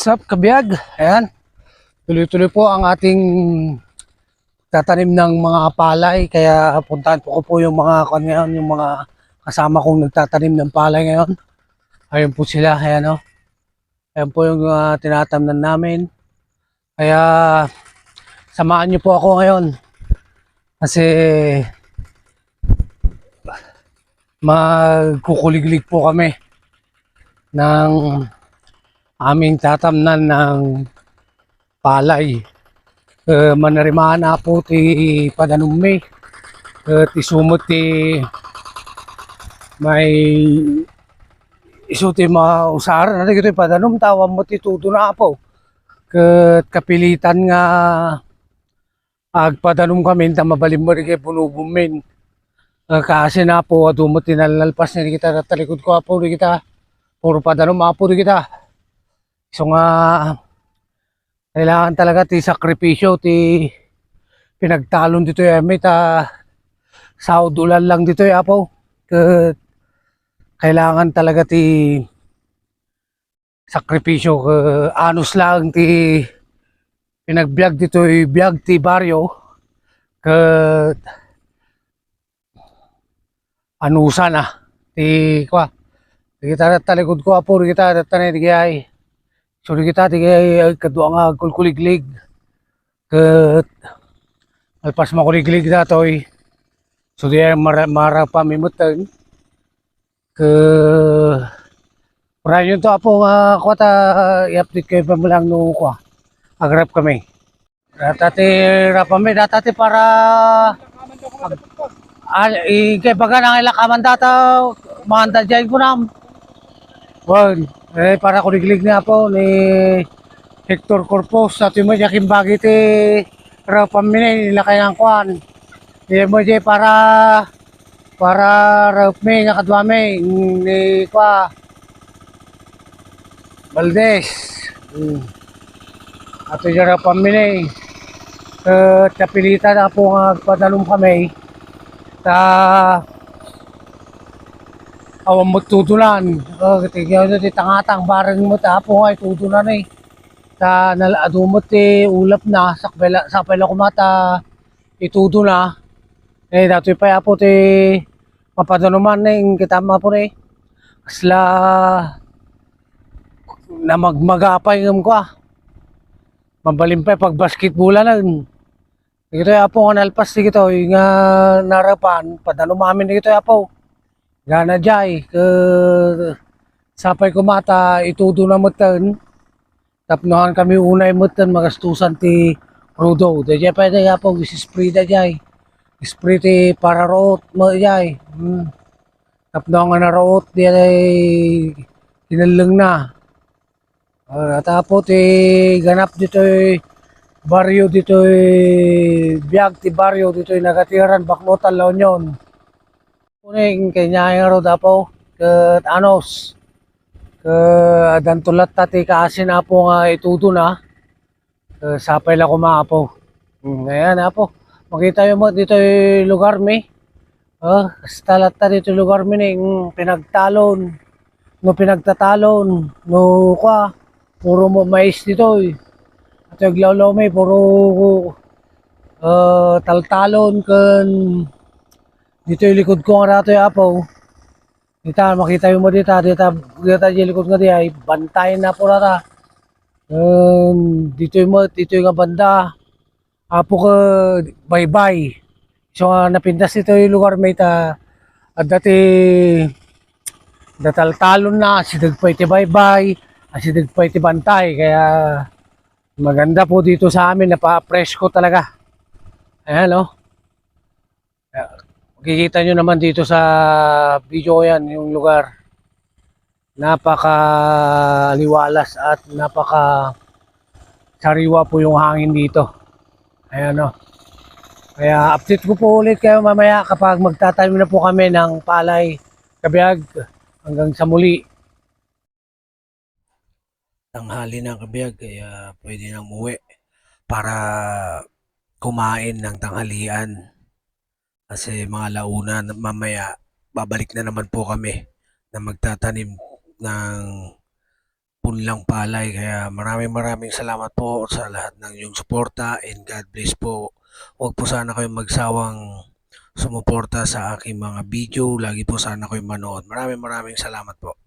What's up, kabiyag? Ayan, tuloy-tuloy po ang ating tatanim ng mga palay. Kaya puntahan ko po yung mga ngayon, yung mga kasama kong nagtatanim ng palay ngayon. Ayun po sila, ayan o. Ayan po yung tinatamnan namin. Kaya samahan niyo po ako ngayon. Kasi magkukuliglig po kami ng aming tatamnan ng palay. Manarimaan na po ti padanummi. Ti sumot ti may isuti mausar na ito padanum tawag mo ti tudo na po. Kapilitan nga agpadanum kami ta mabalim mo rin punubumin. Kasi na po adumot tinalalpas na kita talikod ko po rin kita. Puro padanum apo rin kita. So nga kailangan talaga ti sakripisyo ti pinagtalon dito may ta saudulan lang dito apo. Kailangan talaga ti sakripisyo anos lang ti pinagbiag dito biag ti baryo anusa na ti kwa kita talikod ko apo kita tanay di ay suri kita ti kadua nga kulkuliglig alpas makuliglig datoy so di mara pamimutan Prayon to apo nga kwata i-update kayo pa mo lang no kwa agrap kami datati rapami datati para kay baga nang ilakaman data manda dyan ko nam well para kuliglig na po ni Hector Corpus at yung mga kimbagi ti rapami na ilakay ng kwan mo dyan para rapami nakadwami ni kwa Valdez. Ato dyan pamili. Kapilitan na po nga padalong kami. Awang mo tutulan. Tignan nyo di tangatang barang mo po nga tutulan eh. Naladumot ulap na. Sakpela kumata itudo na. Dato'y pa po mapadaluman kita po Kasla na magmagapay ng ko mabalimpay pag basketballan ito apo nga nalpas ito nga narapan padano mamin ito apo gana jay sapay kumata itudo na mutan tapnohan kami unay mutan magastusan ti rudo dajay pa ito apo spray dajay spray ti para root mo jay tapnohan nga na root di ay kinaleng na tapos ganap dito baryo dito biag ti baryo dito nagatiran baknotan La Union. Kuning kanya nga ro dapo ket anos adantulat ti kaasin apo nga itudo na sapay la kumaapo. Ayan apo makita mo dito lugar mi stalat ta dito lugar mi ning pinagtalon no pinagtatalon no kwa puro mo mais dito at yung lawlaw may puro taltalon kan dito yung likod ko nga rato yung apo dito makita mo dito yung likod nga di ay bantayan na po rata dito yung banda apo ka bye so napindas dito yung lugar may at dati dataltalon na sidagpay ti bye asidagpay ti bantay kaya maganda po dito sa amin napapresko talaga ayan makikita nyo naman dito sa video yan yung lugar napaka liwalas at napaka sariwa po yung hangin dito ayan kaya update ko po ulit kayo mamaya kapag magtatanim na po kami ng palay kabiyag hanggang sa muli tanghali na kabiyag kaya pwede nang umuwi para kumain ng tanghalian kasi mga launa mamaya babalik na naman po kami na magtatanim ng punlang palay. Kaya maraming salamat po sa lahat ng iyong suporta and God bless po. Huwag po sana kayong magsawang sumuporta sa aking mga video. Lagi po sana kayong manood. Maraming salamat po.